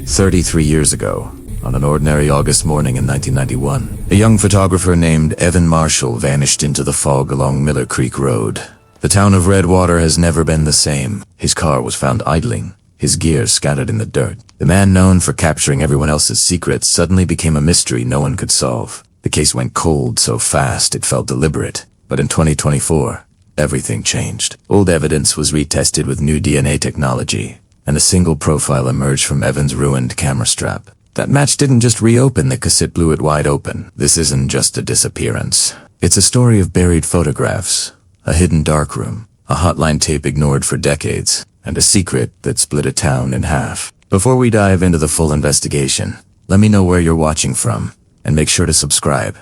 33 years ago, on an ordinary August morning in 1991, a young photographer named Evan Marshall vanished into the fog along Miller Creek Road. The town of Redwater has never been the same. His car was found idling, his gear scattered in the dirt. The man known for capturing everyone else's secrets suddenly became a mystery no one could solve. The case went cold so fast it felt deliberate. But in 2024, everything changed. Old evidence was retested with new DNA technology, and a single profile emerged from Evan's ruined camera strap. That match didn't just reopen the cassette, blew it wide open. This isn't just a disappearance. It's a story of buried photographs, a hidden darkroom, a hotline tape ignored for decades, and a secret that split a town in half. Before we dive into the full investigation, let me know where you're watching from, and make sure to subscribe.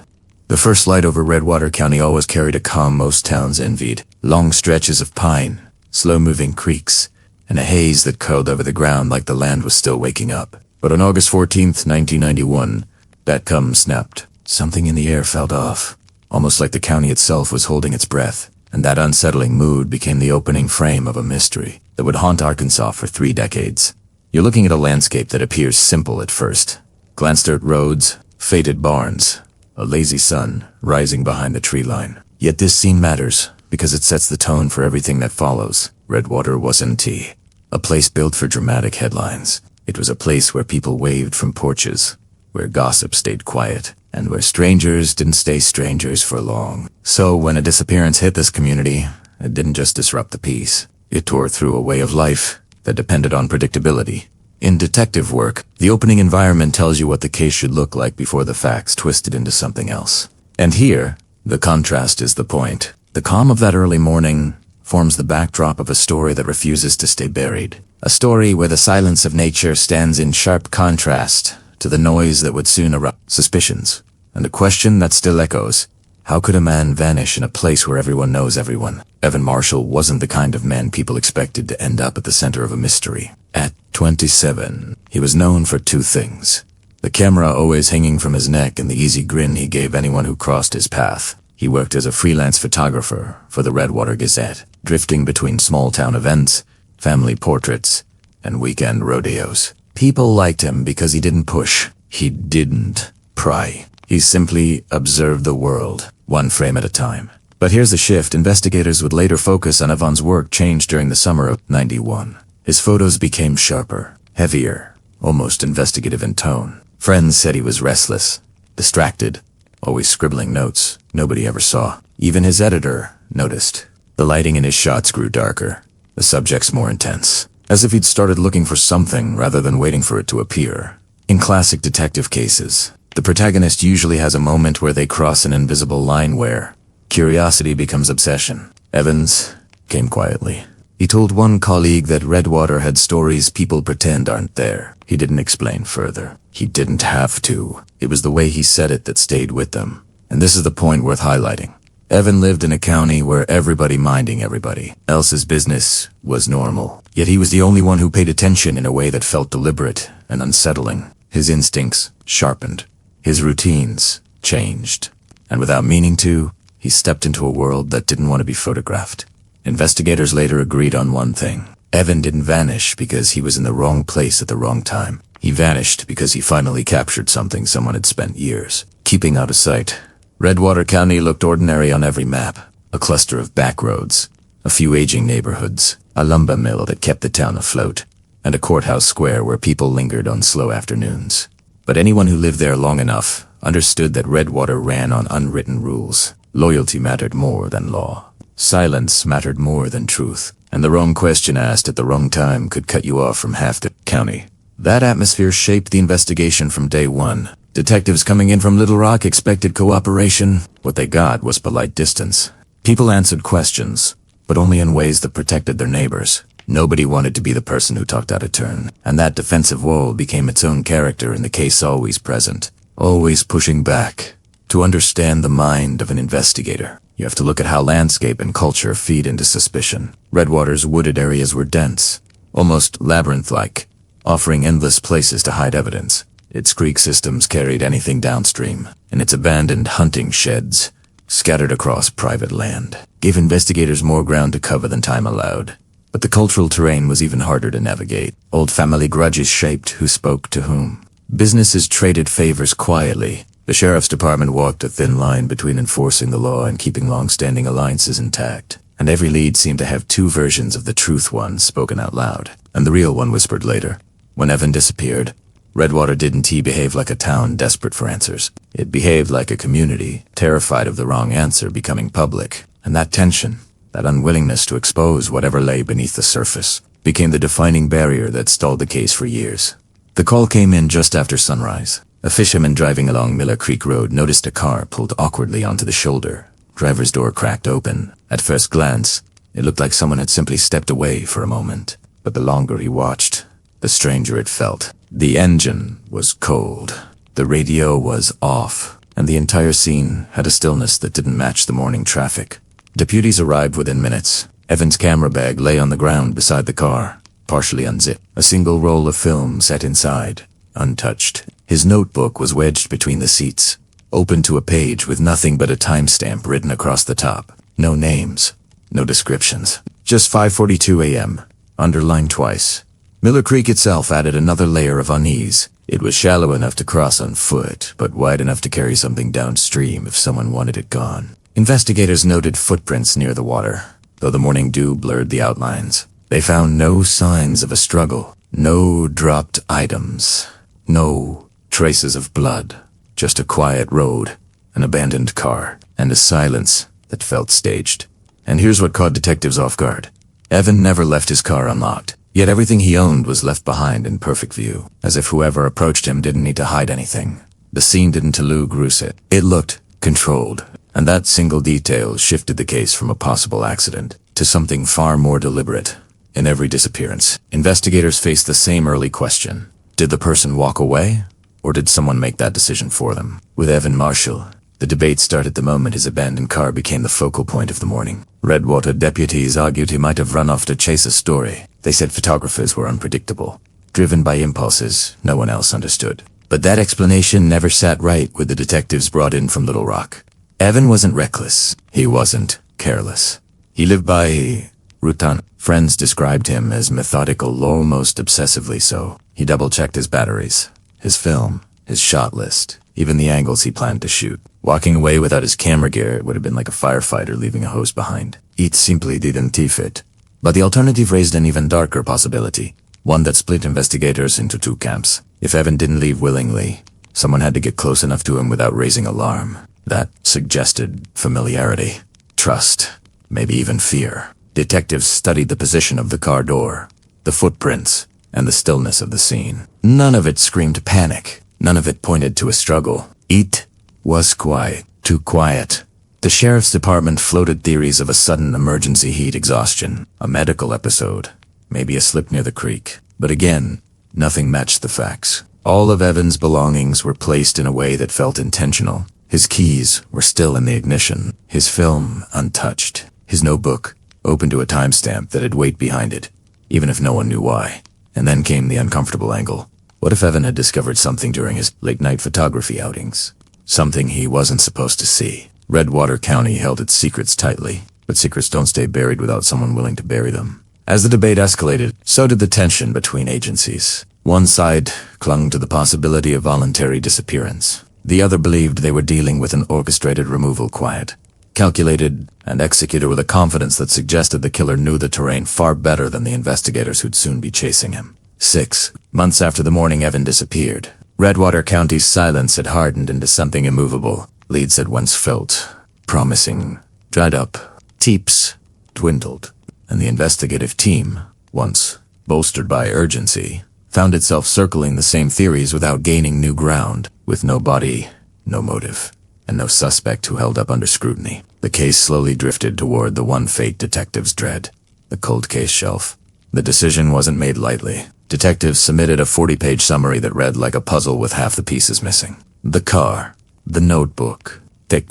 The first light over Redwater County always carried a calm most towns envied. Long stretches of pine, slow-moving creeks, and a haze that curled over the ground like the land was still waking up. But on August 14th, 1991, that calm snapped. Something in the air felt off, almost like the county itself was holding its breath. And that unsettling mood became the opening frame of a mystery that would haunt Arkansas for 3 decades. You're looking at a landscape that appears simple at first. Glanced-dirt roads, faded barns, a lazy sun rising behind the tree line. Yet this scene matters because it sets the tone for everything that follows. Redwater wasn't a place built for dramatic headlines. It was a place where people waved from porches, where gossip stayed quiet, and where strangers didn't stay strangers for long. So when a disappearance hit this community, it didn't just disrupt the peace. It tore through a way of life that depended on predictability. In detective work, the opening environment tells you what the case should look like before the facts twisted into something else. And here, the contrast is the point. The calm of that early morning forms the backdrop of a story that refuses to stay buried. A story where the silence of nature stands in sharp contrast to the noise that would soon erupt. Suspicions, and a question that still echoes. How could a man vanish in a place where everyone knows everyone? Evan Marshall wasn't the kind of man people expected to end up at the center of a mystery. At 27, he was known for 2 things. The camera always hanging from his neck and the easy grin he gave anyone who crossed his path. He worked as a freelance photographer for the Redwater Gazette, drifting between small-town events, family portraits, and weekend rodeos. People liked him because he didn't push. He didn't pry. He simply observed the world, one frame at a time. But here's the shift. Investigators would later focus on Evan's work changed during the summer of 91. His photos became sharper, heavier, almost investigative in tone. Friends said he was restless, distracted, always scribbling notes nobody ever saw. Even his editor noticed. The lighting in his shots grew darker, the subjects more intense, as if he'd started looking for something rather than waiting for it to appear. In classic detective cases, the protagonist usually has a moment where they cross an invisible line where curiosity becomes obsession. Evans came quietly. He told one colleague that Redwater had stories people pretend aren't there. He didn't explain further. He didn't have to. It was the way he said it that stayed with them. And this is the point worth highlighting. Evan lived in a county where everybody minding everybody else's business was normal. Yet he was the only one who paid attention in a way that felt deliberate and unsettling. His instincts sharpened. His routines changed. And without meaning to, he stepped into a world that didn't want to be photographed. Investigators later agreed on one thing. Evan didn't vanish because he was in the wrong place at the wrong time. He vanished because he finally captured something someone had spent years keeping out of sight. Redwater County looked ordinary on every map. A cluster of back roads, a few aging neighborhoods, a lumber mill that kept the town afloat, and a courthouse square where people lingered on slow afternoons. But anyone who lived there long enough understood that Redwater ran on unwritten rules. Loyalty mattered more than law. Silence mattered more than truth. And the wrong question asked at the wrong time could cut you off from half the county. That atmosphere shaped the investigation from day one. Detectives coming in from Little Rock expected cooperation. What they got was polite distance. People answered questions, but only in ways that protected their neighbors. Nobody wanted to be the person who talked out of turn. And that defensive wall became its own character in the case, always present, always pushing back. To understand the mind of an investigator, you have to look at how landscape and culture feed into suspicion. Redwater's wooded areas were dense, almost labyrinth-like, offering endless places to hide evidence. Its creek systems carried anything downstream, and its abandoned hunting sheds, scattered across private land, gave investigators more ground to cover than time allowed. But the cultural terrain was even harder to navigate. Old family grudges shaped who spoke to whom. Businesses traded favors quietly. The sheriff's department walked a thin line between enforcing the law and keeping long-standing alliances intact. And every lead seemed to have two versions of the truth one spoken out loud, and the real one whispered later. When Evan disappeared, Redwater didn't behave like a town desperate for answers. It behaved like a community, terrified of the wrong answer becoming public. And that tension, that unwillingness to expose whatever lay beneath the surface, became the defining barrier that stalled the case for years. The call came in just after sunrise. A fisherman driving along Miller Creek Road noticed a car pulled awkwardly onto the shoulder. Driver's door cracked open. At first glance, it looked like someone had simply stepped away for a moment. But the longer he watched, the stranger it felt. The engine was cold. The radio was off. And the entire scene had a stillness that didn't match the morning traffic. Deputies arrived within minutes. Evan's camera bag lay on the ground beside the car, partially unzipped. A single roll of film sat inside, untouched. His notebook was wedged between the seats, open to a page with nothing but a timestamp written across the top. No names, no descriptions. Just 5:42 a.m., underlined twice. Miller Creek itself added another layer of unease. It was shallow enough to cross on foot, but wide enough to carry something downstream if someone wanted it gone. Investigators noted footprints near the water, though the morning dew blurred the outlines. They found no signs of a struggle, no dropped items, no traces of blood, just a quiet road, an abandoned car, and a silence that felt staged. And here's what caught detectives off guard. Evan never left his car unlocked, yet everything he owned was left behind in perfect view, as if whoever approached him didn't need to hide anything. The scene didn't elude it. It looked controlled, and that single detail shifted the case from a possible accident to something far more deliberate. In every disappearance, investigators faced the same early question. Did the person walk away, or did someone make that decision for them? With Evan Marshall, the debate started the moment his abandoned car became the focal point of the morning. Redwater deputies argued he might have run off to chase a story. They said photographers were unpredictable, driven by impulses no one else understood. But that explanation never sat right with the detectives brought in from Little Rock. Evan wasn't reckless. He wasn't careless. He lived by routine. Friends described him as methodical, almost obsessively so. He double-checked his batteries, his film, his shot list, even the angles he planned to shoot. Walking away without his camera gear would have been like a firefighter leaving a hose behind. It simply didn't fit. But the alternative raised an even darker possibility, one that split investigators into two camps. If Evan didn't leave willingly, someone had to get close enough to him without raising alarm. That suggested familiarity, trust, maybe even fear. Detectives studied the position of the car door, the footprints, and the stillness of the scene. None of it screamed panic. None of it pointed to a struggle. It was quiet, too quiet. The sheriff's department floated theories of a sudden emergency heat exhaustion, a medical episode, maybe a slip near the creek. But again, nothing matched the facts. All of Evan's belongings were placed in a way that felt intentional. His keys were still in the ignition, his film untouched, his notebook open to a timestamp that had weight behind it, even if no one knew why. And then came the uncomfortable angle. What if Evan had discovered something during his late-night photography outings? Something he wasn't supposed to see. Redwater County held its secrets tightly, but secrets don't stay buried without someone willing to bury them. As the debate escalated, so did the tension between agencies. One side clung to the possibility of voluntary disappearance. The other believed they were dealing with an orchestrated removal, quiet, calculated, and executed with a confidence that suggested the killer knew the terrain far better than the investigators who'd soon be chasing him. 6 months after the morning Evan disappeared, Redwater County's silence had hardened into something immovable. Leads had once felt promising, dried up. Tips dwindled, and the investigative team, once bolstered by urgency, found itself circling the same theories without gaining new ground, with no body, no motive, and no suspect who held up under scrutiny. The case slowly drifted toward the one fate detectives dread, the cold case shelf. The decision wasn't made lightly. Detectives submitted a 40-page summary that read like a puzzle with half the pieces missing. The car, the notebook, thick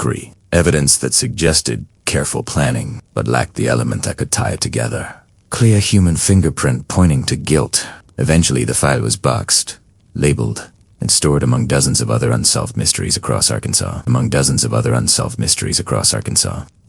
evidence that suggested careful planning, but lacked the element that could tie it together. Clear human fingerprint pointing to guilt. Eventually the file was boxed, labeled, and stored among dozens of other unsolved mysteries across Arkansas.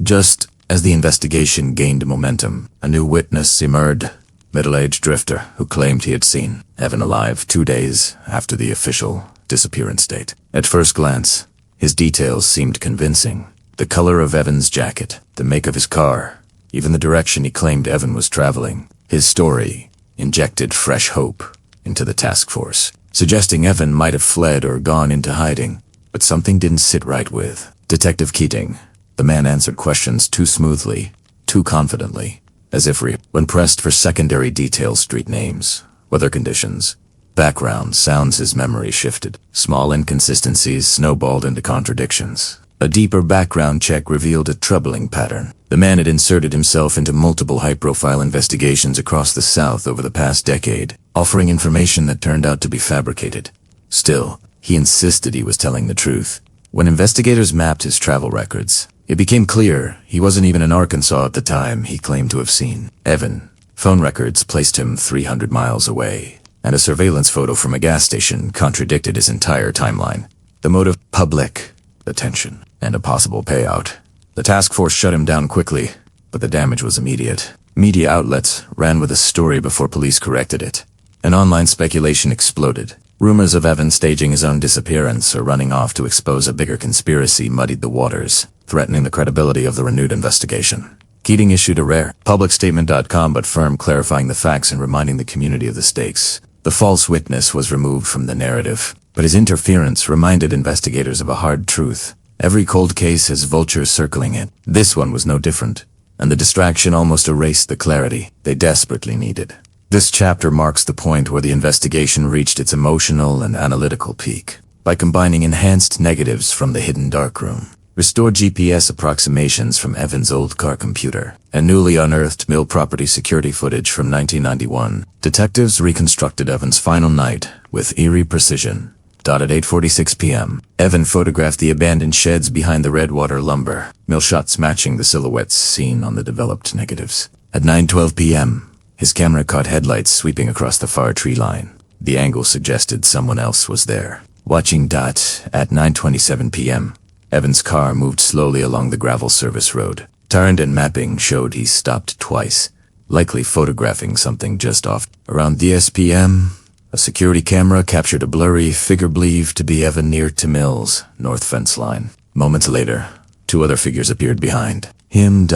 Just As the investigation gained momentum, a new witness emerged, middle-aged drifter who claimed he had seen Evan alive 2 days after the official disappearance date. At first glance, his details seemed convincing. The color of Evan's jacket, the make of his car, even the direction he claimed Evan was traveling. His story injected fresh hope into the task force, suggesting Evan might have fled or gone into hiding. But something didn't sit right with Detective Keating. The man answered questions too smoothly, too confidently, as if when pressed for secondary details, street names, weather conditions, background sounds, his memory shifted. Small inconsistencies snowballed into contradictions. A deeper background check revealed a troubling pattern. The man had inserted himself into multiple high-profile investigations across the South over the past decade, offering information that turned out to be fabricated. Still, he insisted he was telling the truth. When investigators mapped his travel records, it became clear he wasn't even in Arkansas at the time he claimed to have seen Evan. Phone records placed him 300 miles away, and a surveillance photo from a gas station contradicted his entire timeline. The motive: public attention and a possible payout. The task force shut him down quickly, but the damage was immediate. Media outlets ran with the story before police corrected it, and online speculation exploded. Rumors of Evan staging his own disappearance or running off to expose a bigger conspiracy muddied the waters, threatening the credibility of the renewed investigation. Keating issued a rare, public statement.com but firm, clarifying the facts and reminding the community of the stakes. The false witness was removed from the narrative, but his interference reminded investigators of a hard truth. Every cold case has vultures circling it. This one was no different, and the distraction almost erased the clarity they desperately needed. This chapter marks the point where the investigation reached its emotional and analytical peak. By combining enhanced negatives from the hidden darkroom, restored GPS approximations from Evan's old car computer, and newly unearthed mill property security footage from 1991, detectives reconstructed Evan's final night with eerie precision. At 8:46 p.m., Evan photographed the abandoned sheds behind the Redwater lumber mill, shots matching the silhouettes seen on the developed negatives. At 9:12 p.m., his camera caught headlights sweeping across the far tree line. The angle suggested someone else was there. Watching. At 9:27 p.m., Evan's car moved slowly along the gravel service road. Turned and mapping showed he stopped twice, likely photographing something just off. Around 10 p.m., a security camera captured a blurry figure believed to be Evan near to Mills' north fence line. Moments later, 2 other figures appeared behind him.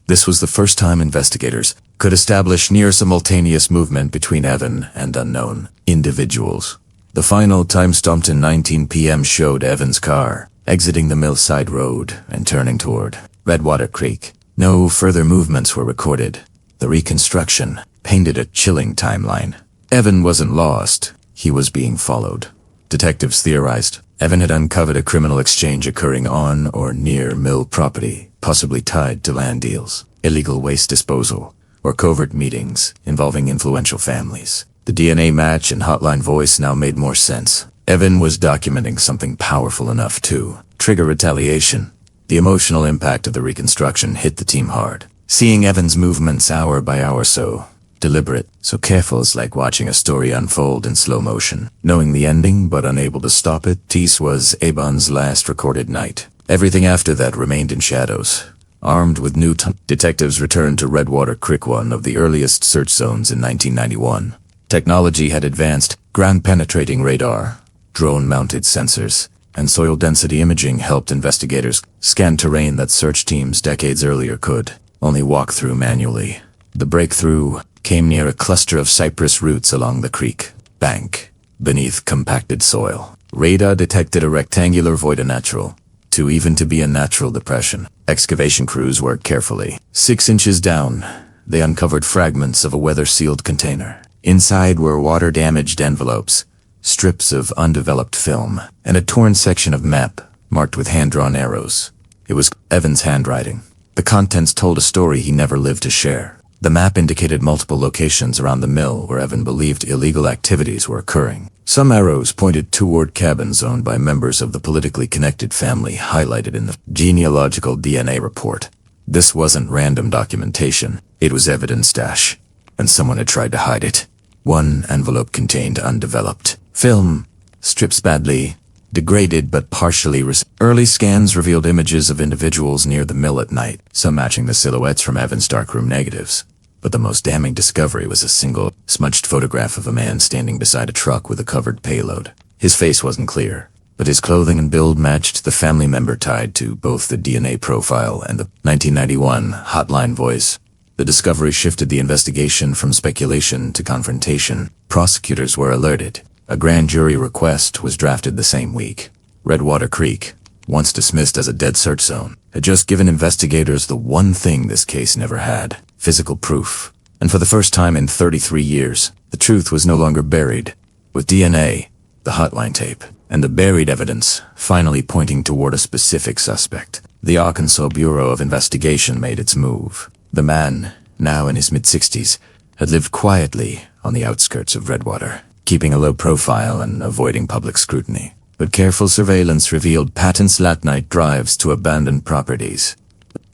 This was the first time investigators could establish near simultaneous movement between Evan and unknown individuals. The final time, stamped in 19 p.m., showed Evan's car exiting the millside road and turning toward Redwater Creek. No further movements were recorded. The reconstruction painted a chilling timeline. Evan wasn't lost, he was being followed. Detectives theorized Evan had uncovered a criminal exchange occurring on or near mill property, possibly tied to land deals, illegal waste disposal, or covert meetings involving influential families. The DNA match and hotline voice now made more sense. Evan was documenting something powerful enough to trigger retaliation. The emotional impact of the reconstruction hit the team hard. Seeing Evan's movements hour by hour, so deliberate, so careful, is like watching a story unfold in slow motion. Knowing the ending but unable to stop it, this was Evan's last recorded night. Everything after that remained in shadows. Armed with new detectives returned to Redwater Creek, one of the earliest search zones, in 1991. Technology had advanced. Ground-penetrating radar, drone-mounted sensors, and soil density imaging helped investigators scan terrain that search teams decades earlier could only walk through manually. The breakthrough came near a cluster of cypress roots along the creek bank, beneath compacted soil. Radar detected a rectangular void, a natural, too even to be a natural depression. Excavation crews worked carefully. 6 inches down, they uncovered fragments of a weather-sealed container. Inside were water-damaged envelopes, strips of undeveloped film, and a torn section of map marked with hand-drawn arrows. It was Evan's handwriting. The contents told a story he never lived to share. The map indicated multiple locations around the mill where Evan believed illegal activities were occurring. Some arrows pointed toward cabins owned by members of the politically connected family highlighted in the genealogical DNA report. This wasn't random documentation. It was evidence stash, and someone had tried to hide it. One envelope contained undeveloped film, strips badly degraded but partially Early scans revealed images of individuals near the mill at night, some matching the silhouettes from Evan's darkroom negatives. But the most damning discovery was a single, smudged photograph of a man standing beside a truck with a covered payload. His face wasn't clear, but his clothing and build matched the family member tied to both the DNA profile and the 1991 hotline voice. The discovery shifted the investigation from speculation to confrontation. Prosecutors were alerted. A grand jury request was drafted the same week. Redwater Creek, once dismissed as a dead search zone, had just given investigators the one thing this case never had: physical proof. And for the first time in 33 years, the truth was no longer buried. With DNA, the hotline tape, and the buried evidence finally pointing toward a specific suspect, the Arkansas Bureau of Investigation made its move. The man, now in his mid-60s, had lived quietly on the outskirts of Redwater, keeping a low profile and avoiding public scrutiny. But careful surveillance revealed patents late-night drives to abandoned properties,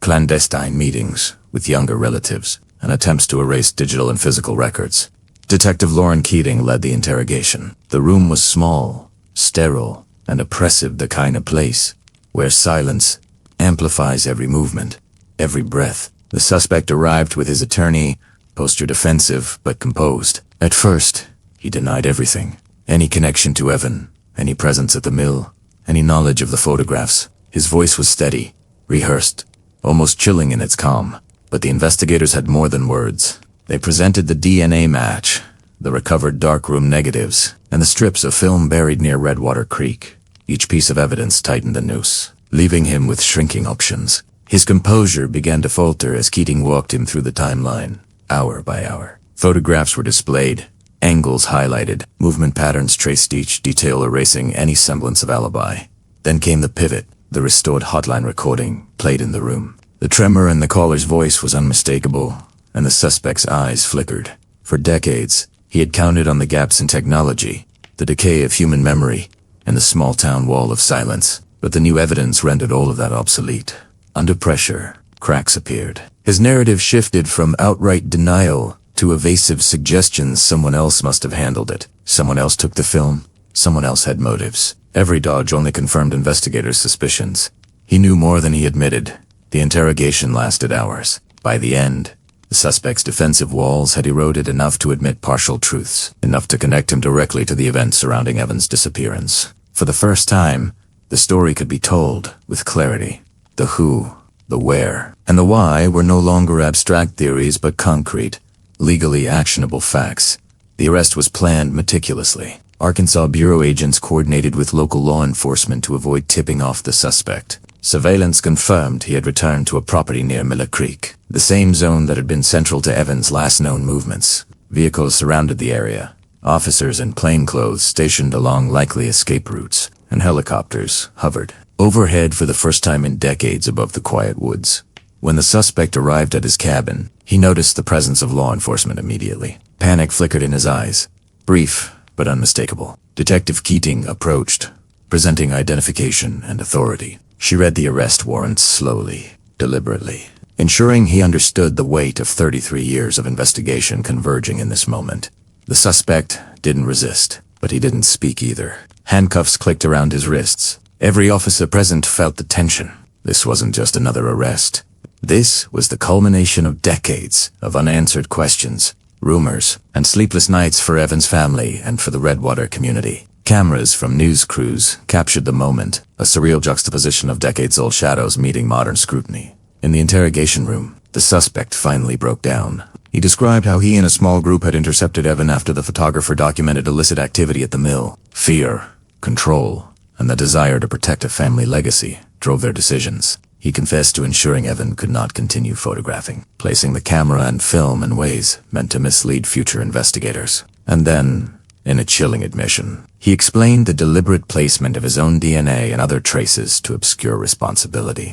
clandestine meetings with younger relatives, and attempts to erase digital and physical records. Detective Lauren Keating led the interrogation. The room was small, sterile, and oppressive, the kind of place where silence amplifies every movement, every breath. The suspect arrived with his attorney, posture defensive but composed. At first, he denied everything. Any connection to Evan, any presence at the mill, any knowledge of the photographs. His voice was steady, rehearsed, almost chilling in its calm. But the investigators had more than words. They presented the DNA match, the recovered darkroom negatives, and the strips of film buried near Redwater Creek. Each piece of evidence tightened the noose, leaving him with shrinking options. His composure began to falter as Keating walked him through the timeline, hour by hour. Photographs were displayed, angles highlighted, movement patterns traced, each detail erasing any semblance of alibi. Then came the pivot, the restored hotline recording played in the room. The tremor in the caller's voice was unmistakable, and the suspect's eyes flickered. For decades, he had counted on the gaps in technology, the decay of human memory, and the small-town wall of silence. But the new evidence rendered all of that obsolete. Under pressure, cracks appeared. His narrative shifted from outright denial to evasive suggestions. Someone else must have handled it. Someone else took the film. Someone else had motives. Every dodge only confirmed investigators' suspicions. He knew more than he admitted. The interrogation lasted hours. By the end, the suspect's defensive walls had eroded enough to admit partial truths, enough to connect him directly to the events surrounding Evan's disappearance. For the first time, the story could be told with clarity. The who, the where, and the why were no longer abstract theories but concrete, legally actionable facts. The arrest was planned meticulously. Arkansas Bureau agents coordinated with local law enforcement to avoid tipping off the suspect. Surveillance confirmed he had returned to a property near Miller Creek, the same zone that had been central to Evan's last known movements. Vehicles surrounded the area, officers in plainclothes stationed along likely escape routes, and helicopters hovered overhead for the first time in decades above the quiet woods. When the suspect arrived at his cabin, he noticed the presence of law enforcement immediately. Panic flickered in his eyes, brief but unmistakable. Detective Keating approached, presenting identification and authority. She read the arrest warrant slowly, deliberately, ensuring he understood the weight of 33 years of investigation converging in this moment. The suspect didn't resist, but he didn't speak either. Handcuffs clicked around his wrists. Every officer present felt the tension. This wasn't just another arrest. This was the culmination of decades of unanswered questions, rumors, and sleepless nights for Evan's family and for the Redwater community. Cameras from news crews captured the moment, a surreal juxtaposition of decades-old shadows meeting modern scrutiny. In the interrogation room, the suspect finally broke down. He described how he and a small group had intercepted Evan after the photographer documented illicit activity at the mill. Fear, control, and the desire to protect a family legacy drove their decisions. He confessed to ensuring Evan could not continue photographing, placing the camera and film in ways meant to mislead future investigators. And then, in a chilling admission, he explained the deliberate placement of his own DNA and other traces to obscure responsibility.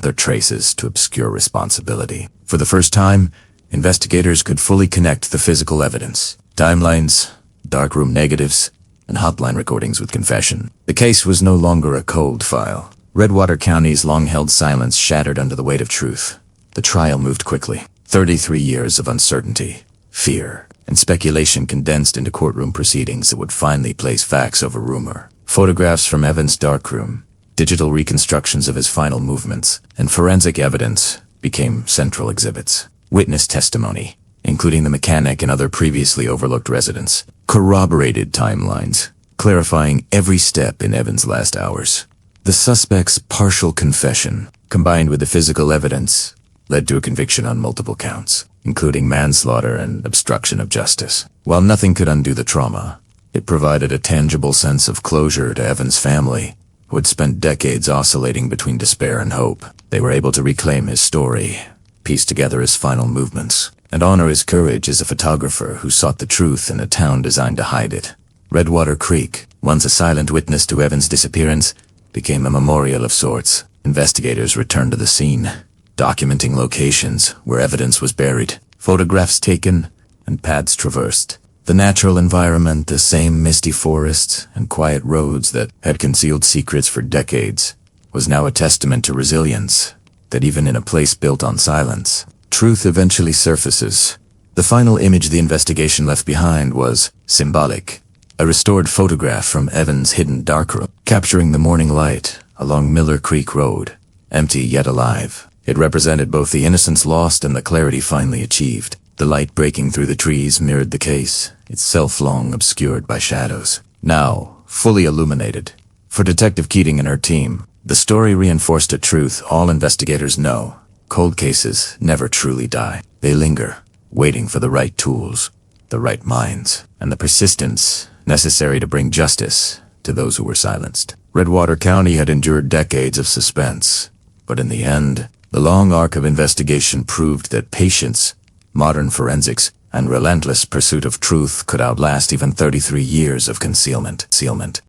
For the first time, investigators could fully connect the physical evidence, timelines, darkroom negatives, and hotline recordings with confession. The case was no longer a cold file. Redwater County's long-held silence shattered under the weight of truth. The trial moved quickly. 33 years of uncertainty, fear, and speculation condensed into courtroom proceedings that would finally place facts over rumor. Photographs from Evans' darkroom, digital reconstructions of his final movements, and forensic evidence became central exhibits. Witness testimony, including the mechanic and other previously overlooked residents, corroborated timelines, clarifying every step in Evans' last hours. The suspect's partial confession, combined with the physical evidence, led to a conviction on multiple counts, including manslaughter and obstruction of justice. While nothing could undo the trauma, it provided a tangible sense of closure to Evans' family, who had spent decades oscillating between despair and hope. They were able to reclaim his story, piece together his final movements, and honor his courage as a photographer who sought the truth in a town designed to hide it. Redwater Creek, once a silent witness to Evans' disappearance, became a memorial of sorts. Investigators returned to the scene, documenting locations where evidence was buried, photographs taken, and paths traversed. The natural environment, the same misty forests and quiet roads that had concealed secrets for decades, was now a testament to resilience, that even in a place built on silence, truth eventually surfaces. The final image the investigation left behind was symbolic, a restored photograph from Evans' hidden darkroom, capturing the morning light along Miller Creek Road, empty yet alive. It represented both the innocence lost and the clarity finally achieved. The light breaking through the trees mirrored the case, itself long obscured by shadows. Now, fully illuminated. For Detective Keating and her team, the story reinforced a truth all investigators know. Cold cases never truly die. They linger, waiting for the right tools, the right minds, and the persistence necessary to bring justice to those who were silenced. Redwater County had endured decades of suspense, but in the end, the long arc of investigation proved that patience, modern forensics, and relentless pursuit of truth could outlast even 33 years of concealment.